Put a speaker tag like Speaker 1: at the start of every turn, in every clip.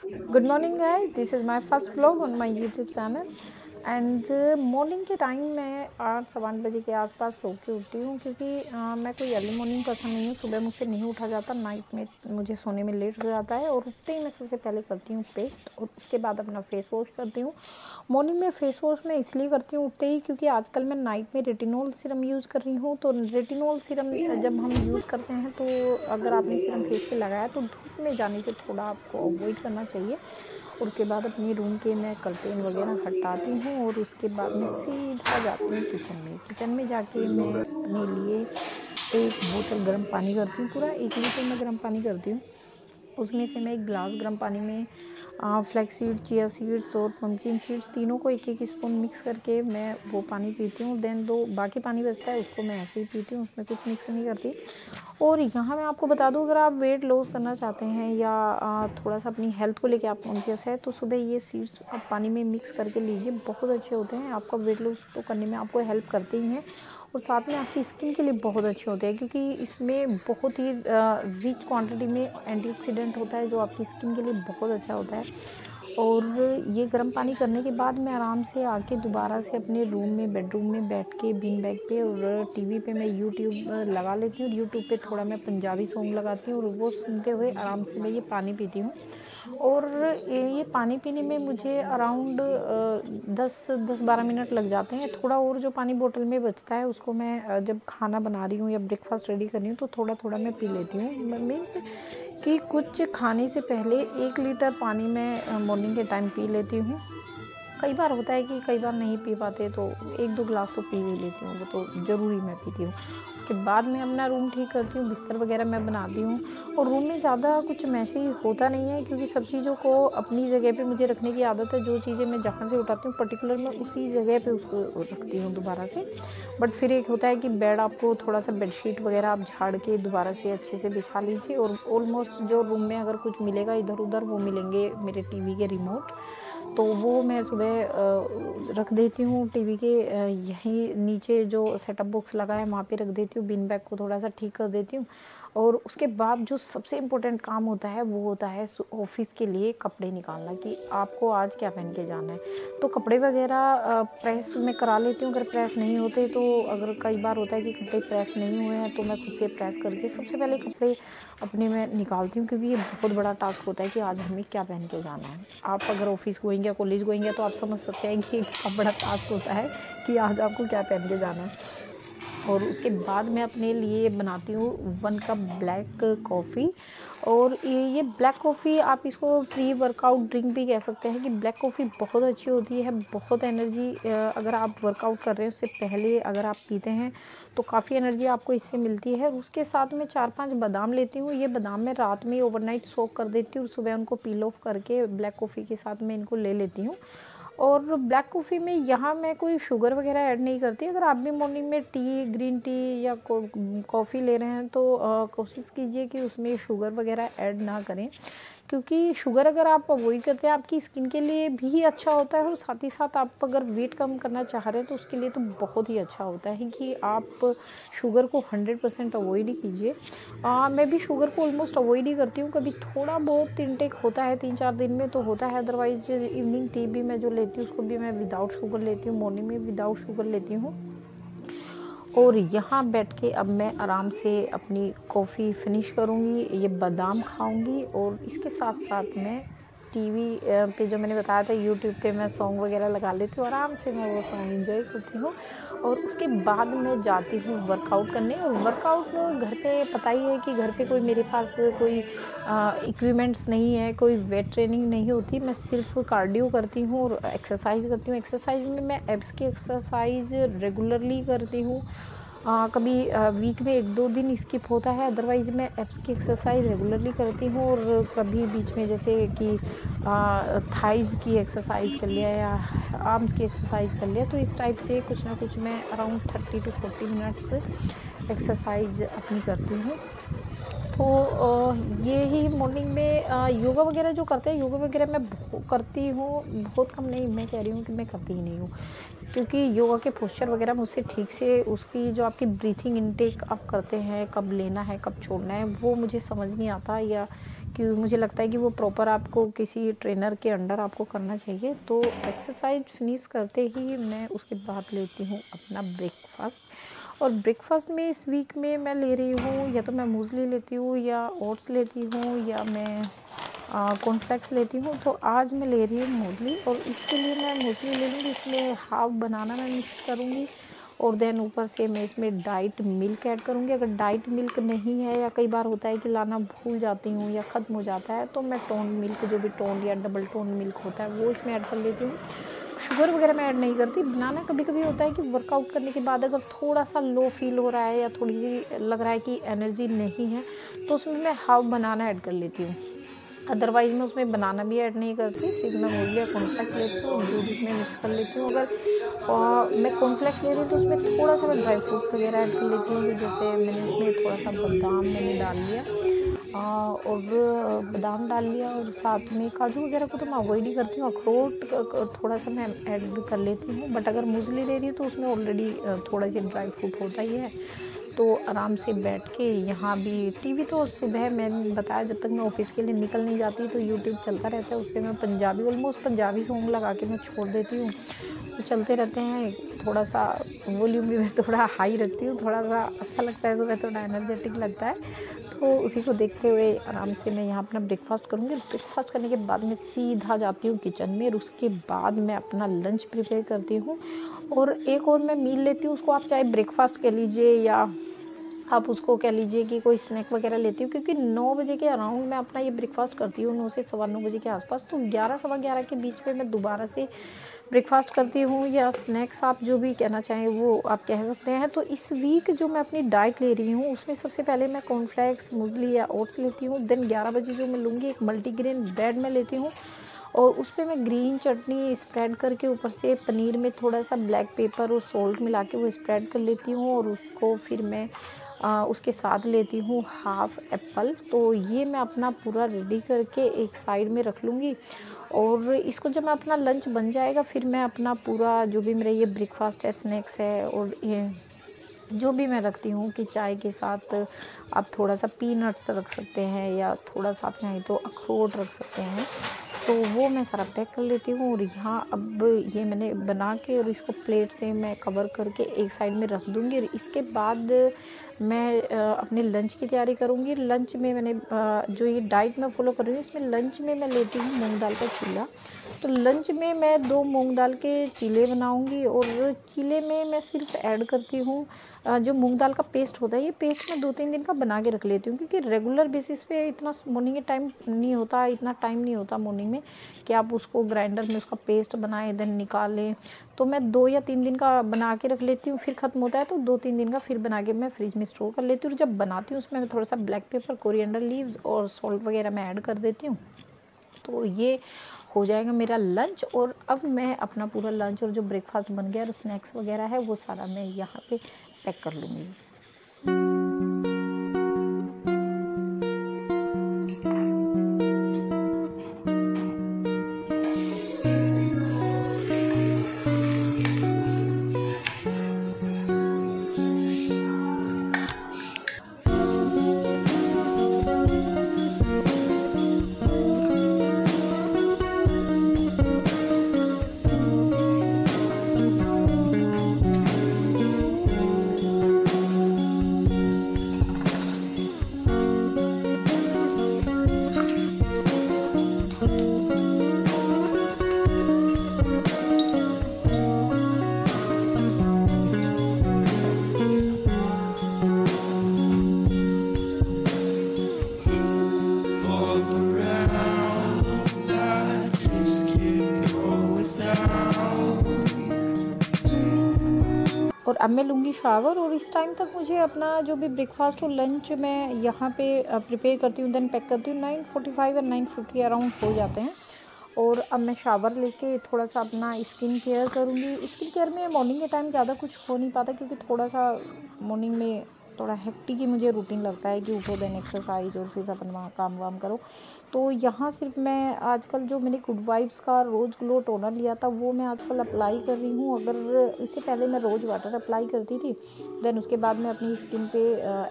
Speaker 1: Good morning guys, this is my first vlog on my YouTube channel and morning के time मैं 8-8:15 के आसपास सो के उठती हूँ क्योंकि मैं कोई अर्ली मॉर्निंग पसंद नहीं हूँ। सुबह मुझसे नहीं उठा जाता, नाइट में मुझे सोने में लेट हो जाता है। और उठते ही मैं सबसे पहले करती हूँ पेस्ट और उसके बाद अपना फेस वॉश करती हूँ। मॉर्निंग में फेस वॉश मैं इसलिए करती हूँ उठते ही क्योंकि आजकल मैं नाइट में रेटिनॉल सीरम यूज़ कर रही हूँ। तो रेटिनॉल सीरम जब हम यूज़ करते हैं तो अगर आपने सीरम फेस पे लगाया तो धूप में जाने से थोड़ा आपको अवॉइड करना चाहिए। और उसके बाद अपनी रूम के मैं कर्टेन वगैरह हटाती हूँ और उसके बाद मैं सीधा जाती हूँ किचन में जाके मैं अपने लिए एक बोतल गर्म पानी करती हूँ। पूरा 1 लीटर में गर्म पानी करती हूँ। उसमें से मैं 1 गिलास गर्म पानी में फ्लैक्स सीड, चिया सीड्स और पम्पकिन सीड्स तीनों को 1-1 स्पून मिक्स करके मैं वो पानी पीती हूँ। देन बाकी पानी बचता है उसको मैं ऐसे ही पीती हूँ, उसमें कुछ मिक्स नहीं करती। और यहाँ मैं आपको बता दूँ, अगर आप वेट लॉस करना चाहते हैं या थोड़ा सा अपनी हेल्थ को लेके आप कॉन्शियस है तो सुबह ये सीड्स आप पानी में मिक्स करके लीजिए, बहुत अच्छे होते हैं। आपका वेट लॉस तो करने में आपको हेल्प करते ही हैं और साथ में आपकी स्किन के लिए बहुत अच्छे होते हैं क्योंकि इसमें बहुत ही रिच क्वांटिटी में एंटीऑक्सीडेंट होता है जो आपकी स्किन के लिए बहुत अच्छा होता है। और ये गर्म पानी करने के बाद मैं आराम से आके दोबारा से अपने बेडरूम में बैठ के बीन बैग पे और टीवी पे मैं यूट्यूब लगा लेती हूँ। यूट्यूब पे थोड़ा मैं पंजाबी सॉन्ग लगाती हूँ और वो सुनते हुए आराम से मैं ये पानी पीती हूँ। और ये पानी पीने में मुझे अराउंड 10-12 मिनट लग जाते हैं। थोड़ा और जो पानी बोतल में बचता है उसको मैं जब खाना बना रही हूँ या ब्रेकफास्ट रेडी कर रही हूँ तो थोड़ा थोड़ा मैं पी लेती हूँ। मीन्स कि कुछ खाने से पहले 1 लीटर पानी मैं मॉर्निंग के टाइम पी लेती हूँ। कई बार होता है कि कई बार नहीं पी पाते तो 1-2 गिलास तो पी ही लेती हूँ, वो तो ज़रूरी मैं पीती हूँ। उसके बाद मैं अपना रूम ठीक करती हूँ, बिस्तर वगैरह मैं बनाती हूँ। और रूम में ज़्यादा कुछ मैसी होता नहीं है क्योंकि सब चीज़ों को अपनी जगह पे मुझे रखने की आदत है। जो चीज़ें मैं जहाँ से उठाती हूँ पर्टिकुलर मैं उसी जगह पे उसको रखती हूँ दोबारा से। बट फिर एक होता है कि बेड आपको थोड़ा सा बेडशीट वगैरह आप झाड़ के दोबारा से अच्छे से बिछा लीजिए। और ऑलमोस्ट जो रूम में अगर कुछ मिलेगा इधर उधर वो मिलेंगे मेरे टीवी के रिमोट, तो वो मैं सुबह रख देती हूँ टीवी के यहीं नीचे जो सेटअप बॉक्स लगा है वहाँ पे रख देती हूँ। बिन बैग को थोड़ा सा ठीक कर देती हूँ। और उसके बाद जो सबसे इम्पोर्टेंट काम होता है वो होता है ऑफिस के लिए कपड़े निकालना कि आपको आज क्या पहन के जाना है। तो कपड़े वगैरह प्रेस में करा लेती हूँ अगर प्रेस नहीं होते तो। अगर कई बार होता है कि कपड़े प्रेस नहीं हुए हैं तो मैं खुद से प्रेस करके सबसे पहले कपड़े अपने में निकालती हूँ क्योंकि ये बहुत बड़ा टास्क होता है कि आज हमें क्या पहन के जाना है। आप अगर ऑफिस गोइंग या कॉलेज गोइंग तो आप समझ सकते हैं कि एक बड़ा टास्क होता है कि आज आपको क्या पहन के जाना है। और उसके बाद मैं अपने लिए बनाती हूँ 1 कप ब्लैक कॉफ़ी। और ये ब्लैक कॉफ़ी आप इसको प्री वर्कआउट ड्रिंक भी कह सकते हैं कि ब्लैक कॉफ़ी बहुत अच्छी होती है, बहुत एनर्जी अगर आप वर्कआउट कर रहे हैं उससे पहले अगर आप पीते हैं तो काफ़ी एनर्जी आपको इससे मिलती है। और उसके साथ मैं 4-5 बादाम लेती हूँ। ये बादाम मैं रात में ओवरनाइट सोक कर देती हूँ और सुबह उनको पील ऑफ करके ब्लैक कॉफ़ी के साथ मैं इनको ले लेती हूँ। और ब्लैक कॉफ़ी में यहाँ मैं कोई शुगर वगैरह ऐड नहीं करती। अगर आप भी मॉर्निंग में टी, ग्रीन टी या कॉफ़ी ले रहे हैं तो कोशिश कीजिए कि उसमें शुगर वगैरह ऐड ना करें क्योंकि शुगर अगर आप अवॉइड करते हैं आपकी स्किन के लिए भी अच्छा होता है। और साथ ही साथ आप अगर वेट कम करना चाह रहे हैं तो उसके लिए तो बहुत ही अच्छा होता है कि आप शुगर को 100% अवॉइड ही कीजिए। मैं भी शुगर को ऑलमोस्ट अवॉइड ही करती हूँ। कभी थोड़ा बहुत इनटेक होता है 3-4 दिन में तो होता है, अदरवाइज इवनिंग टी भी मैं जो लेती हूँ उसको भी मैं विदाउट शुगर लेती हूँ, मॉर्निंग में विदाउट शुगर लेती हूँ। और यहाँ बैठ के अब मैं आराम से अपनी कॉफ़ी फिनिश करूँगी, ये बादाम खाऊँगी और इसके साथ साथ मैं टीवी पे जो मैंने बताया था यूट्यूब पे मैं सॉन्ग वगैरह लगा लेती हूँ, आराम से मैं वो सॉन्ग एंजॉय करती हूँ। और उसके बाद मैं जाती हूँ वर्कआउट करने। और वर्कआउट घर पे पता ही है कि घर पे कोई मेरे पास कोई इक्विपमेंट्स नहीं है, कोई वेट ट्रेनिंग नहीं होती, मैं सिर्फ कार्डियो करती हूँ और एक्सरसाइज करती हूँ। एक्सरसाइज में मैं एब्स की एक्सरसाइज रेगुलरली करती हूँ। कभी वीक में 1-2 दिन स्किप होता है, अदरवाइज़ मैं एब्स की एक्सरसाइज रेगुलरली करती हूँ। और कभी बीच में जैसे कि थाइज़ की एक्सरसाइज कर लिया या आर्म्स की एक्सरसाइज कर लिया, तो इस टाइप से कुछ ना कुछ मैं अराउंड 30-40 मिनट्स एक्सरसाइज अपनी करती हूँ। तो ये ही मॉर्निंग में योगा वगैरह जो करते हैं, योगा वगैरह मैं करती हूँ, बहुत कम नहीं, मैं कह रही हूँ कि मैं करती ही नहीं हूँ क्योंकि योगा के पोस्चर वगैरह मुझसे ठीक से उसकी जो आपकी ब्रीथिंग इनटेक आप करते हैं, कब लेना है कब छोड़ना है, वो मुझे समझ नहीं आता। या कि मुझे लगता है कि वो प्रॉपर आपको किसी ट्रेनर के अंडर आपको करना चाहिए। तो एक्सरसाइज फिनिश करते ही मैं उसके बाद लेती हूँ अपना ब्रेकफास्ट। और ब्रेकफास्ट में इस वीक में मैं ले रही हूँ, या तो मैं मूसली लेती हूँ या ओट्स लेती हूँ या मैं कॉर्नफ्लेक्स लेती हूँ। तो आज मैं ले रही हूँ मूसली, और इसके लिए मैं मूसली ले लूँगी। इसमें हाफ बनाना मैं मिक्स करूँगी और देन ऊपर से मैं इसमें डाइट मिल्क ऐड करूँगी। अगर डाइट मिल्क नहीं है, या कई बार होता है कि लाना भूल जाती हूँ या ख़त्म हो जाता है, तो मैं टोन मिल्क, जो भी टोन या डबल टोन मिल्क होता है, वो इसमें ऐड कर लेती हूँ। शुगर वगैरह मैं ऐड नहीं करती। बनाना कभी कभी होता है कि वर्कआउट करने के बाद अगर थोड़ा सा लो फील हो रहा है या थोड़ी सी लग रहा है कि एनर्जी नहीं है, तो उसमें मैं हाफ बनाना ऐड कर लेती हूँ। अदरवाइज़ मैं उसमें बनाना भी ऐड नहीं करती, सिर्फ मैं मूसली या कॉर्नफ्लेक्स लेती हूँ और दूध उसमें मिक्स कर लेती हूँ। अगर मैं कॉर्नफ्लेक्स ले रही हूँ तो उसमें थोड़ा सा मैं ड्राई फ्रूट वगैरह ऐड कर लेती हूँ। जैसे मैंने उसमें थोड़ा सा बादाम मैंने डाल लिया, और बादाम डाल लिया, और साथ में काजू वगैरह को तो मैं अवॉइड ही करती हूँ। अखरोट थोड़ा सा मैं ऐड कर लेती हूँ, बट अगर मूसली ले रही हूँ तो उसमें ऑलरेडी थोड़ा सा ड्राई फ्रूट होता ही है। तो आराम से बैठ के यहाँ भी टीवी तो सुबह मैंने बताया, जब तक मैं ऑफिस के लिए निकल नहीं जाती तो यूट्यूब चलता रहता है। उस पर मैं पंजाबी, ऑलमोस्ट पंजाबी सॉन्ग लगा के मैं छोड़ देती हूँ, तो चलते रहते हैं। थोड़ा सा वॉल्यूम भी मैं थोड़ा हाई रखती हूँ, थोड़ा सा अच्छा लगता है, सुबह थोड़ा एनर्जेटिक लगता है। तो उसी को देखते हुए आराम से मैं यहाँ अपना ब्रेकफास्ट करूँगी। ब्रेकफास्ट करने के बाद मैं सीधा जाती हूँ किचन में, और उसके बाद मैं अपना लंच प्रिपेयर करती हूँ। और एक और मैं मील लेती हूँ, उसको आप चाहे ब्रेकफास्ट कह लीजिए या आप उसको कह लीजिए कि कोई स्नैक वगैरह लेती हूँ, क्योंकि 9 बजे के अराउंड मैं अपना ये ब्रेकफास्ट करती हूँ, 9 से सवा 9 बजे के आसपास। तो 11 सवा 11 के बीच में मैं दोबारा से ब्रेकफास्ट करती हूँ, या स्नैक्स आप जो भी कहना चाहें वो आप कह सकते हैं। तो इस वीक जो मैं अपनी डाइट ले रही हूँ, उसमें सबसे पहले मैं कॉर्नफ्लेक्स, मूसली या ओट्स लेती हूँ। देन 11 बजे जो मैं लूँगी, एक मल्टीग्रेन ब्रेड मैं लेती हूँ, और उस पर मैं ग्रीन चटनी स्प्रेड करके ऊपर से पनीर में थोड़ा सा ब्लैक पेपर और सॉल्ट मिला के वो स्प्रेड कर लेती हूँ। और उसको फिर मैं उसके साथ लेती हूँ हाफ़ एप्पल। तो ये मैं अपना पूरा रेडी करके एक साइड में रख लूँगी, और इसको जब मैं अपना लंच बन जाएगा, फिर मैं अपना पूरा जो भी मेरा ये ब्रेकफास्ट है, स्नैक्स है, और ये जो भी मैं रखती हूँ कि चाय के साथ आप थोड़ा सा पीनट्स रख सकते हैं, या थोड़ा सा आप चाहें तो अखरोट रख सकते हैं, तो वो मैं सारा पैक कर लेती हूँ। और यहाँ अब ये मैंने बना के और इसको प्लेट से मैं कवर करके एक साइड में रख दूँगी। और इसके बाद मैं अपने लंच की तैयारी करूँगी। लंच में मैंने जो ये डाइट मैं फॉलो कर रही हूँ, इसमें लंच में मैं लेती हूँ मूंग दाल का चीला। तो लंच में मैं 2 मूंग दाल के चीले बनाऊंगी, और चीले में मैं सिर्फ ऐड करती हूँ जो मूंग दाल का पेस्ट होता है। ये पेस्ट मैं 2-3 दिन का बना के रख लेती हूँ, क्योंकि रेगुलर बेसिस पे इतना मॉर्निंग के टाइम नहीं होता, इतना टाइम नहीं होता मॉर्निंग में कि आप उसको ग्राइंडर में उसका पेस्ट बनाएं देन निकालें। तो मैं 2 या 3 दिन का बना के रख लेती हूँ, फिर ख़त्म होता है तो 2-3 दिन का फिर बना के मैं फ्रिज में स्टोर कर लेती हूँ। और जब बनाती हूँ उसमें मैं थोड़ा सा ब्लैक पेपर, कोरिएंडर लीव्स और सॉल्ट वगैरह मैं ऐड कर देती हूँ। तो ये हो जाएगा मेरा लंच। और अब मैं अपना पूरा लंच और जो ब्रेकफास्ट बन गया और स्नैक्स वगैरह है वो सारा मैं यहाँ पे पैक कर लूँगी। और अब मैं लूँगी शावर। और इस टाइम तक मुझे अपना जो भी ब्रेकफास्ट और लंच मैं यहाँ पे प्रिपेयर करती हूँ, देन पैक करती हूँ, 9:45 और 9:50 अराउंड हो जाते हैं। और अब मैं शावर लेके थोड़ा सा अपना स्किन केयर करूँगी। स्किन केयर में मॉर्निंग के टाइम ज़्यादा कुछ हो नहीं पाता, क्योंकि थोड़ा सा मॉर्निंग में थोड़ा हेक्टिक ही मुझे रूटीन लगता है कि उठो देन एक्सरसाइज और फिर अपन वहाँ काम वाम करो। तो यहाँ सिर्फ मैं आजकल जो मैंने गुड वाइब्स का रोज़ ग्लो टोनर लिया था वो मैं आजकल अप्लाई कर रही हूँ। अगर इससे पहले मैं रोज़ वाटर अप्लाई करती थी, देन उसके बाद मैं अपनी स्किन पे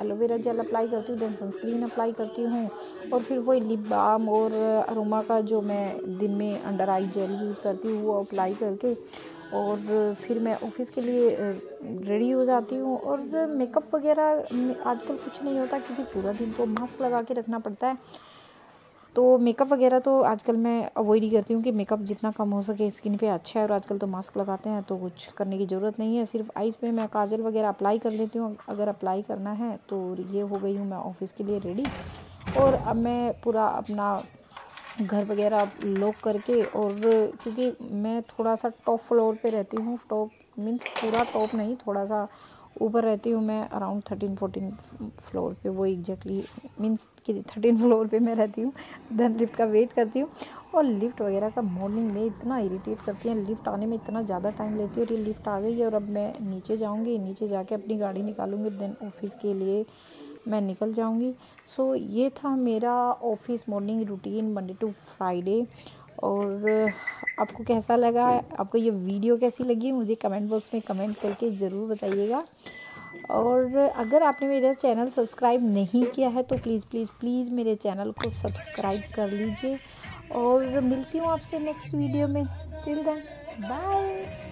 Speaker 1: एलोवेरा जेल अप्लाई करती हूँ, देन सनस्क्रीन अप्लाई करती हूँ, और फिर वही लिप बाम और अरोमा का जो मैं दिन में अंडर आई जेल यूज़ करती हूँ वो अप्लाई करके और फिर मैं ऑफ़िस के लिए रेडी हो जाती हूँ। और मेकअप वगैरह आजकल कुछ नहीं होता क्योंकि पूरा दिन तो मास्क लगा के रखना पड़ता है, तो मेकअप वगैरह तो आजकल मैं अवॉइड ही करती हूँ कि मेकअप जितना कम हो सके स्किन पे अच्छा है। और आजकल तो मास्क लगाते हैं तो कुछ करने की ज़रूरत नहीं है, सिर्फ आइज़ पे मैं काजल वगैरह अप्लाई कर लेती हूँ अगर अप्लाई करना है। तो ये हो गई हूँ मैं ऑफ़िस के लिए रेडी। और अब मैं पूरा अपना घर वगैरह लॉक करके, और क्योंकि मैं थोड़ा सा टॉप फ्लोर पे रहती हूँ, टॉप मीन्स पूरा टॉप नहीं, थोड़ा सा ऊपर रहती हूँ मैं, अराउंड 13-14 फ्लोर पे, वो एग्जैक्टली मीन्स कि 13 फ्लोर पे मैं रहती हूँ। देन लिफ्ट का वेट करती हूँ, और लिफ्ट वगैरह का मॉर्निंग में इतना इरिटेट करती है, लिफ्ट आने में इतना ज़्यादा टाइम लेती है। और ये लिफ्ट आ गई है और अब मैं नीचे जाऊँगी, नीचे जाके अपनी गाड़ी निकालूँगी, देन ऑफिस के लिए मैं निकल जाऊँगी। सो ये था मेरा office morning routine Monday to Friday. और आपको कैसा लगा, आपको ये वीडियो कैसी लगी, मुझे कमेंट बॉक्स में कमेंट करके ज़रूर बताइएगा। और अगर आपने मेरा चैनल सब्सक्राइब नहीं किया है तो प्लीज़ प्लीज़ प्लीज़ मेरे चैनल को सब्सक्राइब कर लीजिए। और मिलती हूँ आपसे नेक्स्ट वीडियो में। Till then bye.